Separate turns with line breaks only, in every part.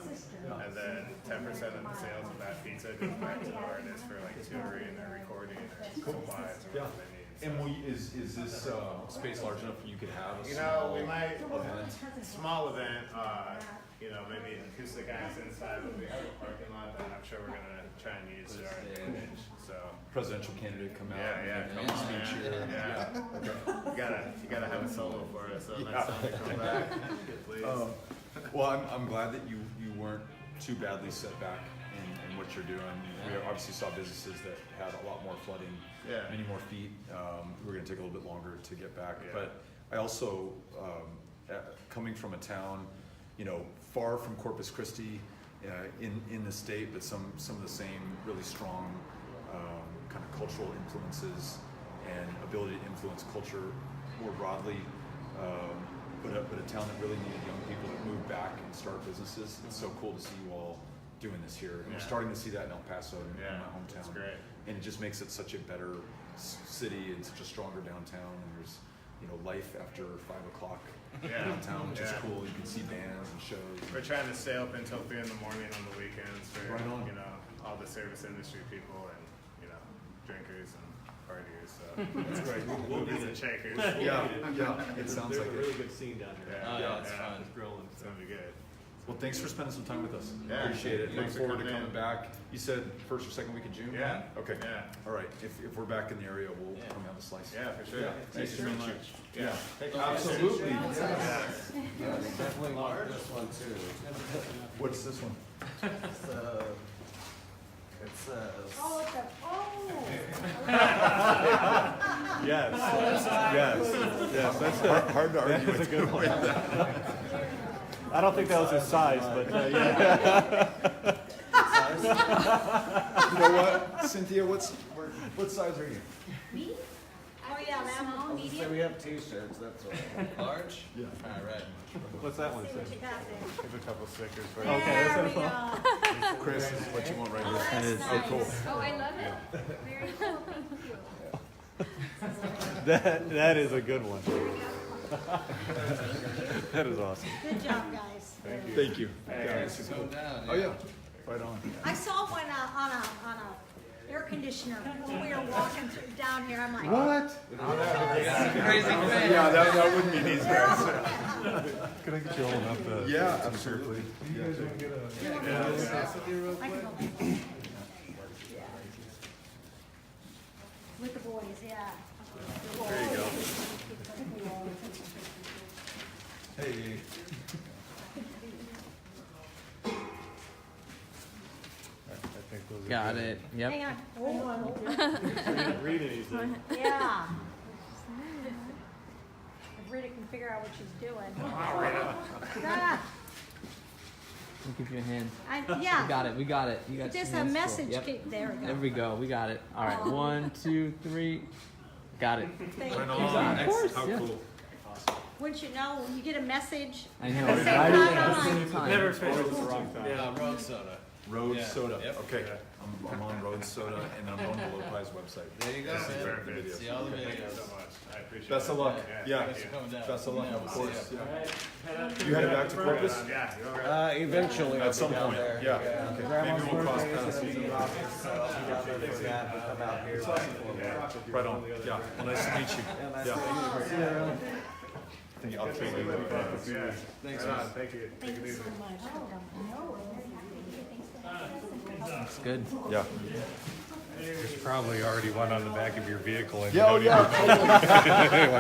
and then 10% of the sales of that pizza goes back to the artist for like touring or recording or supplies or whatever they need. So.
And is this space large enough you could have a
we might
event?
small event. Maybe acoustic acts inside of the other parking lot that I'm sure we're gonna try and use to our advantage. So
Presidential candidate come out.
come on, man. You gotta have a solo for us. So next time you come back, please.
Well, I'm glad that you weren't too badly set back in what you're doing. We obviously saw businesses that had a lot more flooding, many more feet. We're going to take a little bit longer to get back. But I also, coming from a town, far from Corpus Christi, in the state, but some of the same really strong kind of cultural influences and ability to influence culture more broadly. But a town that really needed young people to move back and start businesses. It's so cool to see you all doing this here. And we're starting to see that in El Paso, in my hometown.
That's great.
And it just makes it such a better city and such a stronger downtown. And there's life after 5 o'clock downtown, which is cool. You can see bands and shows.
We're trying to stay open until 3 in the morning on the weekends for all the service industry people and drinkers and partiers. So
that's great.
We'll need the shakers.
It sounds like
a really good scene down here.
It's
fun. It's grilling.
It's gonna be good.
Well, thanks for spending some time with us.
Yeah.
Appreciate it. Look
Thanks for
forward to
coming
coming
in.
back. You said first or second week of June?
Yeah.
Okay.
Yeah.
All right. If we're back in the area, we'll come have a slice.
Yeah, for sure.
Yeah.
Thank you so much.
Yeah.
Thank you.
Absolutely.
Definitely want this one too.
What's this one?
It's
Yes. Yes. That's
hard to argue with.
a good one. I don't think that was his size, but
You know what, Cynthia? What size are you?
Me? Oh, yeah, that one,
so
medium.
we have t-shirts, that's all. Large?
Yeah.
All right.
what's that one
See what
say?
you got there.
Here's a couple stickers for
Okay,
There
that's
we go.
Chris, is what you want right
Oh,
here.
that's
Oh, cool.
nice. Oh, I love it. Very cool, thank you.
That is a good one. That is awesome.
Good job, guys.
Thank you.
Let's go down.
Oh yeah. Right on.
I saw one on a air conditioner when we were walking down here. I'm like,
What?
Crazy thing.
Yeah, that wouldn't be these guys.
Can I get you holding up the?
Yeah, absolutely.
I can go back. With the boys, yeah.
There you go. Hey.
Got it. Yep.
Hang on. Oh,
Read anything.
yeah. If Rita can figure out what she's doing. Ah,
Let me give you a hand.
yeah.
We got it. We got it. You got
Just
two
a
hands full.
message.
Yep.
There we go.
There we go. We got it. All right. 1, 2, 3. Got it.
Thank
Right
you.
on.
Of course,
How
yeah.
cool.
Wouldn't you know, when you get a message,
I know.
At the same
Right
time,
at the
I'm
same
like-
time.
Never expected it was the wrong time.
Yeah, road soda.
Road
Yeah.
Soda.
Yep.
Okay. I'm on Road Soda and I'm on the Lopez website.
There you go,
This is
man.
perfect.
See all the
Thank you
videos.
so much. I appreciate
Best
it.
of luck. Yeah.
Thanks for coming down.
Best of luck,
Yeah,
of
we'll
course.
see ya.
Yeah. You headed back to Corpus?
Yeah, you all right?
Eventually.
At some point. Yeah. Okay. Maybe we'll cross paths. Right on. Yeah. Well, nice to meet you. Yeah. Thank you. I'll trade you.
Yeah.
Thanks,
Right on.
man.
Thank you.
thank
Take it
you
easy.
so much.
It's good.
Yeah.
There's probably already one on the back of your vehicle. And
Yeah. Oh, yeah.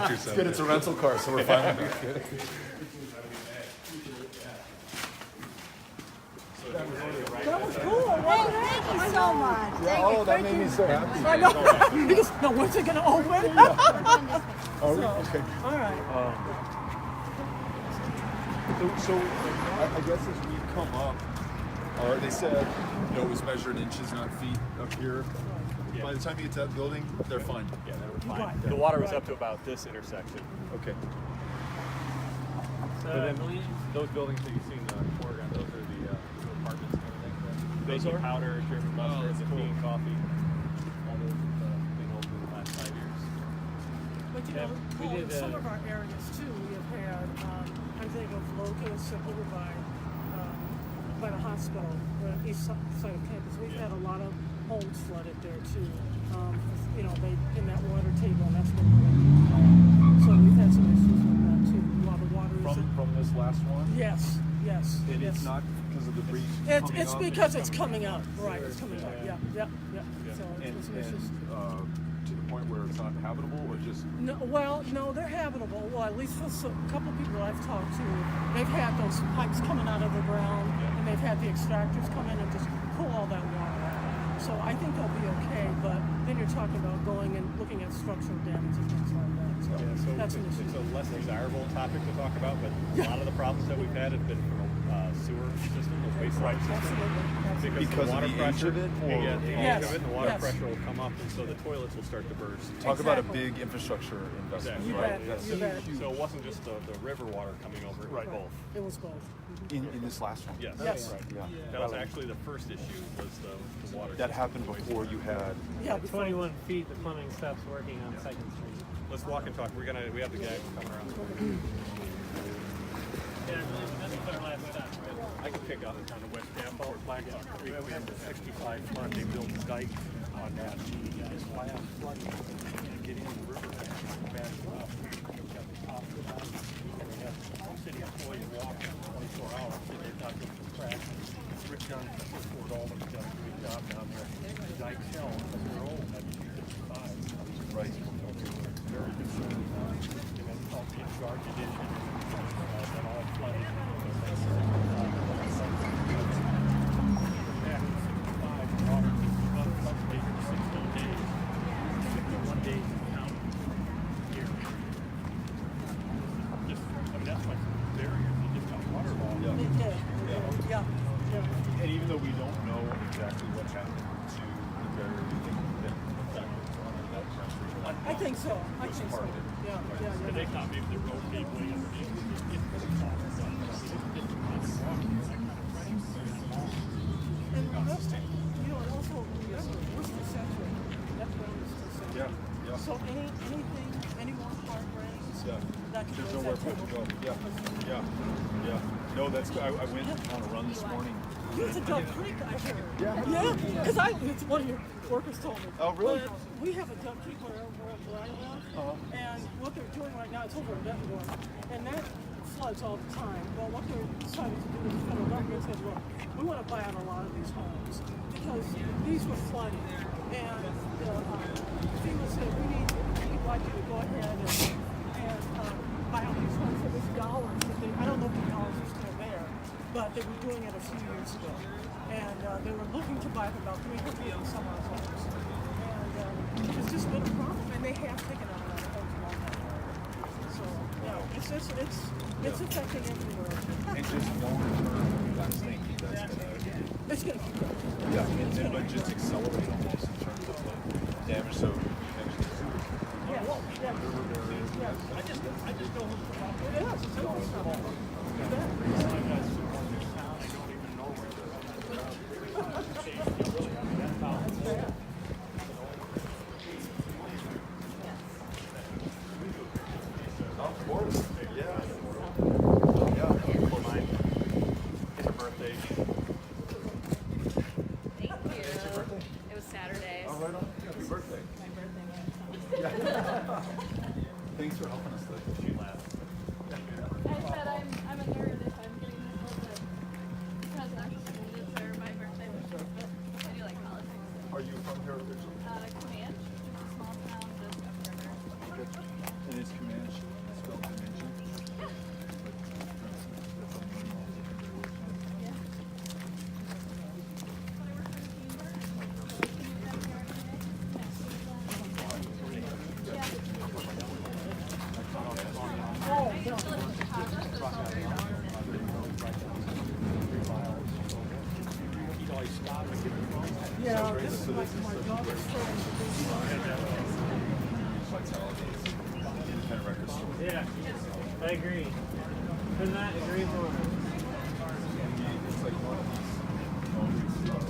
Watch yourself.
Good. It's a rental car, so we're fine.
That was cool. Thank you so much.
Oh, that made me so happy.
I know. You just know when's it gonna open?
Oh, okay.
All right.
So I guess as we come up, they said, it was measured inches, not feet up here. By the time you get to that building, they're fine.
Yeah, they were fine. The water was up to about this intersection.
Okay.
But then those buildings that you see in the foreground, those are the apartments and everything. Baking powder, German mustard, the tea and coffee. All those have been open in the last 5 years.
But you
Yeah,
know,
we
Paul,
did,
in some of our areas too, we have had, I'm thinking of Locust over by the hospital, east side of campus, we've had a lot of homes flooded there too. You know, they in that water table, and that's been really so we've had some issues with that too. A lot of water
From this last one?
Yes.
And
yes.
it's not because of the breach
It's because it's coming up. Right, it's coming up. Yeah. So it's some issues.
To the point where it's not habitable, or just
No, they're habitable. Well, at least for a couple of people I've talked to, they've had those pipes coming out of the ground, and they've had the extractors come in and just pull all that water out. So I think they'll be okay, but then you're talking about going and looking at structural damage and things like that. So, that's an issue.
It's a less desirable topic to talk about, but a lot of the problems that we've had have been from a sewer system, a wastewater system.
Absolutely.
because
the water
of the age
pressure,
of it?
yeah, the age of it, and the water
Yes.
pressure will come up, and so the toilets will start to burst.
Talk about a
Exactly.
big infrastructure investment,
Exactly.
You
right?
bet,
That's
you bet.
So it wasn't just the river water coming over, it was both.
It was both.
in this last one.
Yes.
Yes.
Right.
Yeah.
That was actually the first issue, was the water.
That
system.
happened before you had.
Yeah, before.
21 feet, the plumbing stops working on 2nd Street.
Let's walk and talk. We have the guy coming around.
Yeah, that's our last stop, right?
I can pick up on the West Davenport Blacktop Creek. We have the 65 flood. They built a dike on that. It's last flood. And get in the river bad enough. We've got the top of the dike. And we have city employees walking 24 hours. So they thought this was crash. Rick John from Fort Alden has done a great job down there. The dike's held, but they're old. That's 55.
Right.
Very concerned. And then called the Charge Edition. That all flooded.
It did. Yeah.
And even though we don't know exactly what happened to the barrier, you think that that pressure.
I think so. Yeah.
And they thought maybe the road gateway underneath.
And also, and also remember, we're still saturated. That ground is still saturated.
Yeah.
So any more hard rains,
Yeah.
that can
There's
raise
nowhere
that
for it
table.
to go. Yeah. No, that's good. I went on a run this morning.
It's a Duck Creek, I heard.
Yeah.
Because it's one of your workers told me.
Oh, really?
But we have a Duck Creek where I live, and what they're doing right now, it's over in Davenport, and that floods all the time. Well, what they're deciding to do is the federal government said, look, we want to buy out a lot of these homes because these were flooded, and FEMA said we'd like you to go ahead and buy out these homes for these dollars. I don't know if the dollars are still there, but they were doing it a few years ago. And they were looking to buy about 300 and some odd homes. And it's just been a problem, and they have taken out a lot of homes along that area. So, yeah, it's affecting everywhere.
And just longer term, I think that's gonna.
It's going to keep going.
Yeah, but just accelerate almost in terms of the damage. So
I just know who's the problem.
It is. It's almost
of course, yeah.
It's her birthday.
Thank you. It was Saturday.
Oh, right on. Happy birthday.
My birthday.
Thanks for helping us. She laughed.
I said I'm a nerd if I'm getting this little bit presidential for my birthday. I do like politics.
Are you from here originally?
Comanche, which is a small town just upriver.
And is Comanche spelled Comanche?
Yeah. But I work for the Chamber. Can you come here every day? Yeah. I used to live in Chicago, so it's all very normal.
Yeah, this is like my daughter's friend.
Independent record store.
Yeah, I agree. Could not agree more.
It's like one of these moments of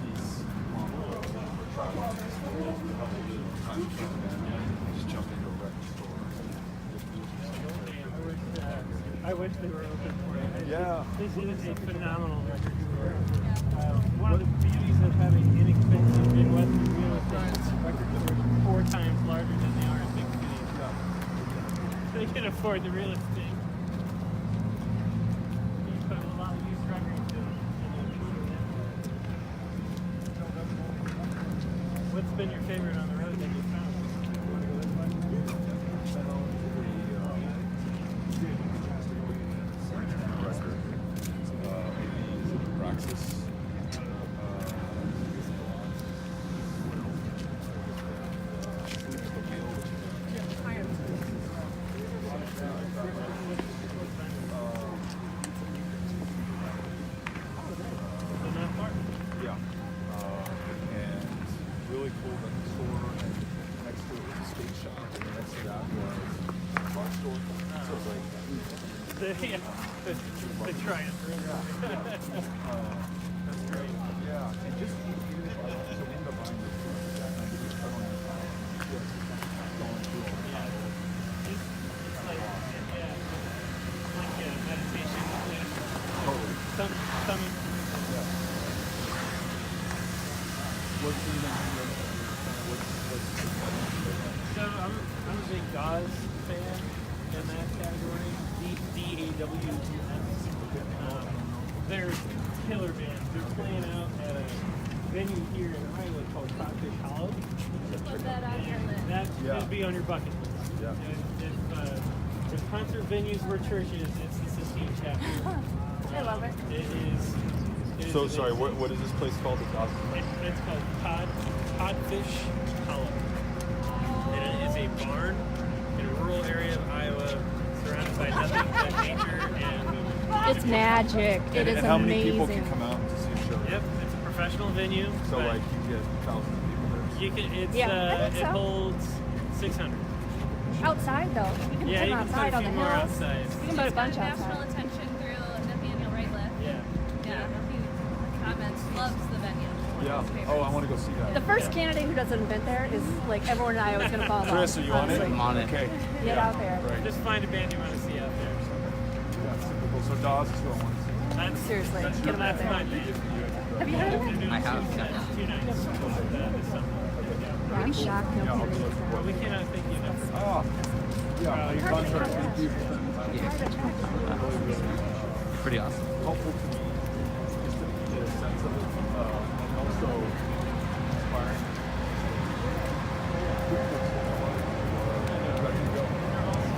peace just jump into a record store.
I wish they were open for it.
Yeah.
This is a phenomenal record store. One of the beauties of having inexpensive Midwestern real estate is record stores are 4 times larger than they are in big cities. They can afford the real estate. You put a lot of used records in it. What's been your favorite on the road that you found?
Yeah. And really cool that the store and next to it was a skate shop and next to that was a car store. So it's like
The Triumph. That's great.
yeah, and just so we ended up buying this store for that night. I don't know just going through all the time.
It's like, yeah, like a meditation place.
Totally.
Some
Yeah. What's the name?
So I'm a big Dawes fan in that category. DAWS. They're killer bands. They're playing out at a venue here in Iowa called Codfish Hollow.
Put that on your list.
That should be on your bucket list.
Yeah.
If concert venues were churches, it's the Sistine Chapel.
I love it.
It is.
So sorry, what is this place called?
It's called Codfish Hollow. And it is a barn in a rural area of Iowa, surrounded by nothing but nature and.
It's magic. It is
and how many
amazing.
people can come out to see a show?
Yep, it's a professional venue.
So
but
like you get thousands of people there.
you can. It's
Yeah, I think
it
so.
holds 600.
Outside though, you can
Yeah,
put
you
them
can put
outside
a
on the
few more
hills.
outside.
You can put a bunch
national
outside.
attention through Nathaniel Rateliff.
Yeah.
Yeah, he comments, loves the venue.
Yeah. Oh, I want to go see that.
The first candidate who does an event there is like everyone in Iowa is gonna fall in love.
Chris, are you on it?
honestly.
I'm on it.
Okay.
Get out there.
Right.
Just find a band you want to see out there.
Yeah, super cool. So Dawes is who I want to see.
That's
Seriously, get them out
that's
there.
my band.
Have you heard of it?
I have.
Two nights. This summer.
Yeah, I'm shocked.
Yeah, I'll
Nobody
do
knows
it.
Well, we cannot thank you enough for
Ah. Yeah, your contract. Thank you.
Pretty awesome.
Helpful to me just to get a sense of it, and also inspiring.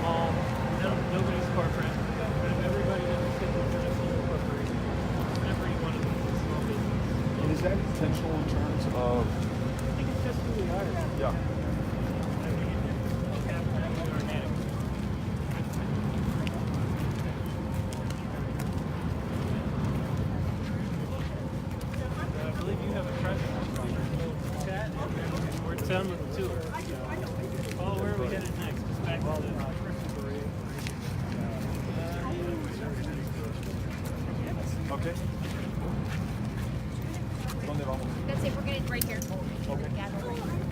small. Nobody's corporate. But if everybody doesn't sit in a single corporation, every one of them is a small business.
And is that intentional in terms of?
I think it's just who we are.
Yeah.
I think it's absolutely organic. I believe you have a present. We'll chat and we're done with the tour. Oh, where are we headed next? Just back to the
Okay. ¿Dónde vamos?
That's it, we're getting right here.
Okay.
Yeah.